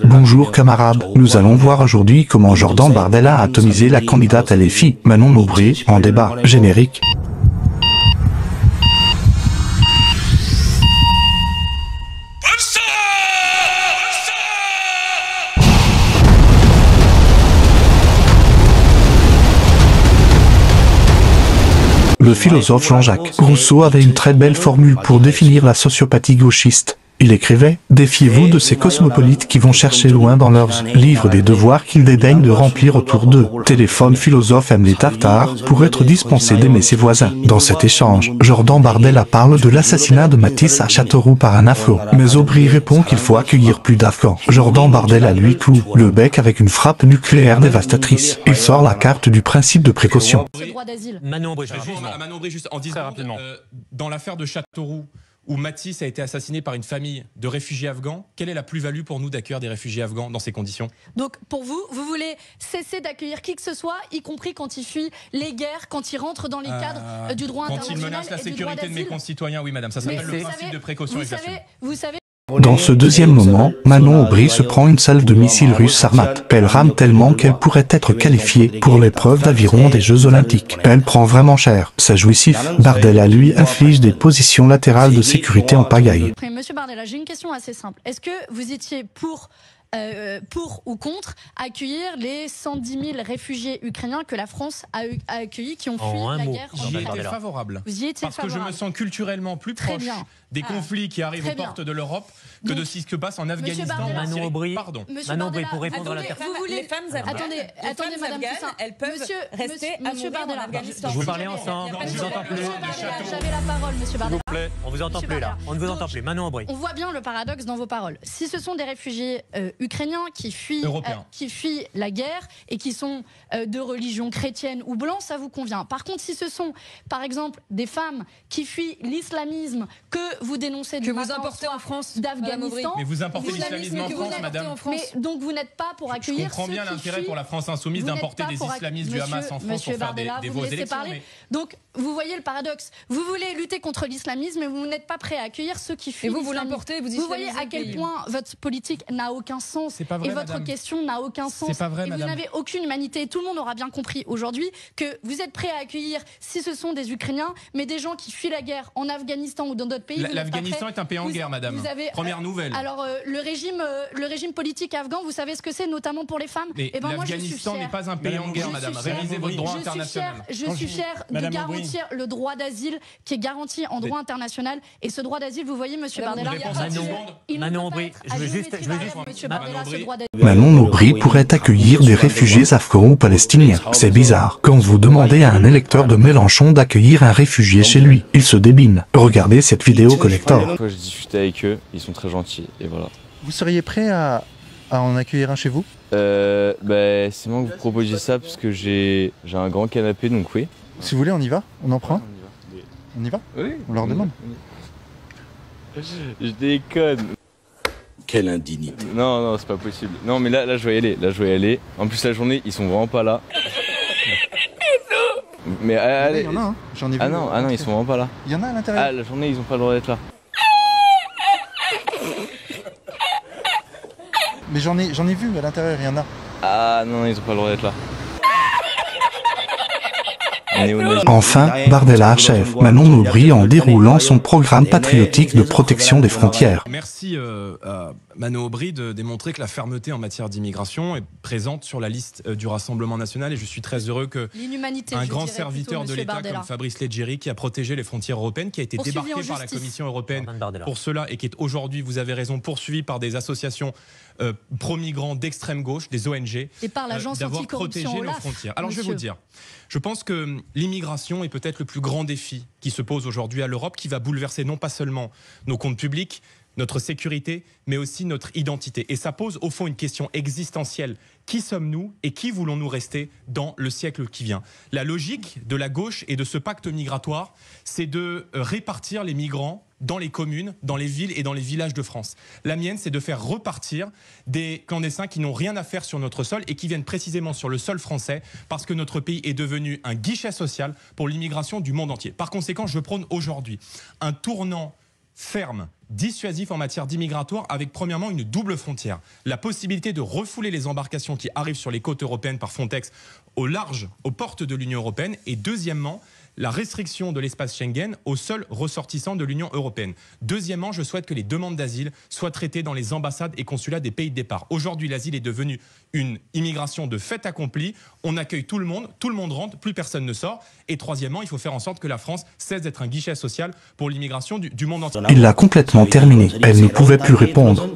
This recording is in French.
Bonjour camarades, nous allons voir aujourd'hui comment Jordan Bardella a atomisé la candidate LFI, Manon Aubry, en débat. Générique. Le philosophe Jean-Jacques Rousseau avait une très belle formule pour définir la sociopathie gauchiste. Il écrivait « Défiez-vous de ces cosmopolites qui vont chercher loin dans leurs livres des devoirs qu'ils dédaignent de remplir autour d'eux. Téléphone philosophe aime les tartares pour être dispensé d'aimer ses voisins. » Dans cet échange, Jordan Bardella parle de l'assassinat de Matisse à Châteauroux par un Afro. Mais Aubry répond qu'il faut accueillir plus d'Afghans. Jordan Bardella lui cloue le bec avec une frappe nucléaire dévastatrice. Il sort la carte du principe de précaution. Manon Aubry, juste en disant rapidement. Dans l'affaire de Châteauroux, où Matisse a été assassiné par une famille de réfugiés afghans, quelle est la plus-value pour nous d'accueillir des réfugiés afghans dans ces conditions? Donc pour vous, vous voulez cesser d'accueillir qui que ce soit, y compris quand il fuit les guerres, quand il rentre dans les cadres du droit international. Quand il menace la sécurité de mes concitoyens, oui madame, ça s'appelle le principe de précaution. Vous savez. Dans ce deuxième moment, Manon Aubry se prend une salve de missiles russes Sarmat. Elle rame tellement qu'elle pourrait être qualifiée pour l'épreuve d'aviron des Jeux Olympiques. Elle prend vraiment cher. C'est jouissif. Bardella lui inflige des positions latérales de sécurité en pagaille. Monsieur Bardella, j'ai une question assez simple. Est-ce que vous étiez pour ou contre accueillir les 110 000 réfugiés ukrainiens que la France a accueillis, qui ont fui la guerre en Ukraine? J'y étais favorable. Vous y étiez favorable. Parce que je me sens culturellement plus proche des conflits qui arrivent aux portes de l'Europe que de ce qui se passe en Afghanistan. Manon Aubry, Manon Aubry, pour répondre à la question. Les femmes attendez madame Toussaint. Elles peuvent rester monsieur Bardella. Afghanistan. Vous parlez ensemble, on vous entend plus. J'avais la parole, monsieur Bardella. S'il vous plaît, on vous entend plus là. On ne vous entend plus. Manon Aubry. On voit bien le paradoxe dans vos paroles. Si ce sont des réfugiés ukrainiens qui fuient la guerre et qui sont de religion chrétienne ou blanc, ça vous convient. Par contre, si ce sont, par exemple, des femmes qui fuient l'islamisme que vous dénoncez que vous importez en France d'Afghanistan, mais vous importez l'islamisme en France, madame. Mais donc vous n'êtes pas pour accueillir. Je comprends bien l'intérêt pour la France insoumise d'importer des islamistes du Hamas en France pour faire des fausses élections. Donc vous voyez le paradoxe. Vous voulez lutter contre l'islamisme, mais vous n'êtes pas prêt à accueillir ceux qui fuient. Et vous l'importez, vous voyez à quel point votre politique n'a aucun sens. Pas vrai, et votre question n'a aucun sens. C'est pas vrai, et vous n'avez aucune humanité. Tout le monde aura bien compris aujourd'hui que vous êtes prêt à accueillir, si ce sont des Ukrainiens, mais des gens qui fuient la guerre en Afghanistan ou dans d'autres pays. L'Afghanistan est un pays en guerre, madame. Première nouvelle. Alors le régime politique afghan, vous savez ce que c'est, notamment pour les femmes. L'Afghanistan n'est pas un pays en guerre, madame. Révisez votre droit international. Je suis fière de garantir le droit d'asile qui est garanti en droit international. Et ce droit d'asile, vous voyez, monsieur Bardella, Manon Aubry, je veux juste Manon Aubry pourrait accueillir des réfugiés afghans ou palestiniens. C'est bizarre. Quand vous demandez à un électeur de Mélenchon d'accueillir un réfugié chez lui, il se débine. Regardez cette vidéo collector. J'ai discuté avec eux, ils sont très gentils et voilà. Vous seriez prêt à en accueillir un chez vous? C'est moi que vous proposiez ça parce que j'ai un grand canapé, donc oui. Si vous voulez, on y va? On en prend? On y va? Oui. On leur demande? Je déconne. Quelle indignité. Non, c'est pas possible. Non, mais là, je vais y aller. En plus, la journée, ils sont vraiment pas là. Mais allez. Il y en a, hein. J'en ai vu. Ah non, ils sont vraiment pas là. Il y en a à l'intérieur. Ah, la journée, ils ont pas le droit d'être là. Mais j'en ai vu à l'intérieur, il y en a. Ah non, ils ont pas le droit d'être là. Enfin, Bardella achève Manon Aubry en déroulant son programme patriotique de protection des frontières. Merci à Manon Aubry de démontrer que la fermeté en matière d'immigration est présente sur la liste du Rassemblement national et je suis très heureux que un grand serviteur de l'État comme Fabrice Leggeri, qui a protégé les frontières européennes, qui a été débarqué par la Commission européenne pour cela et qui est aujourd'hui, vous avez raison, poursuivi par des associations pro-migrants d'extrême gauche, des ONG, et par l'agence d'avoir protégé nos frontières. Alors je vais vous le dire, je pense que l'immigration est peut-être le plus grand défi qui se pose aujourd'hui à l'Europe, qui va bouleverser non pas seulement nos comptes publics, notre sécurité, mais aussi notre identité. Et ça pose au fond une question existentielle. Qui sommes-nous et qui voulons-nous rester dans le siècle qui vient? La logique de la gauche et de ce pacte migratoire, c'est de répartir les migrants dans les communes, dans les villes et dans les villages de France. La mienne, c'est de faire repartir des clandestins qui n'ont rien à faire sur notre sol et qui viennent précisément sur le sol français parce que notre pays est devenu un guichet social pour l'immigration du monde entier. Par conséquent, je prône aujourd'hui un tournant ferme, dissuasif en matière d'immigratoire avec premièrement une double frontière. La possibilité de refouler les embarcations qui arrivent sur les côtes européennes par Frontex au large, aux portes de l'Union européenne. Et deuxièmement, la restriction de l'espace Schengen aux seuls ressortissants de l'Union européenne. Deuxièmement, je souhaite que les demandes d'asile soient traitées dans les ambassades et consulats des pays de départ. Aujourd'hui, l'asile est devenu une immigration de fait accompli. On accueille tout le monde rentre, plus personne ne sort. Et troisièmement, il faut faire en sorte que la France cesse d'être un guichet social pour l'immigration du monde entier. Il l'a complètement terminée. Elle ne pouvait plus répondre.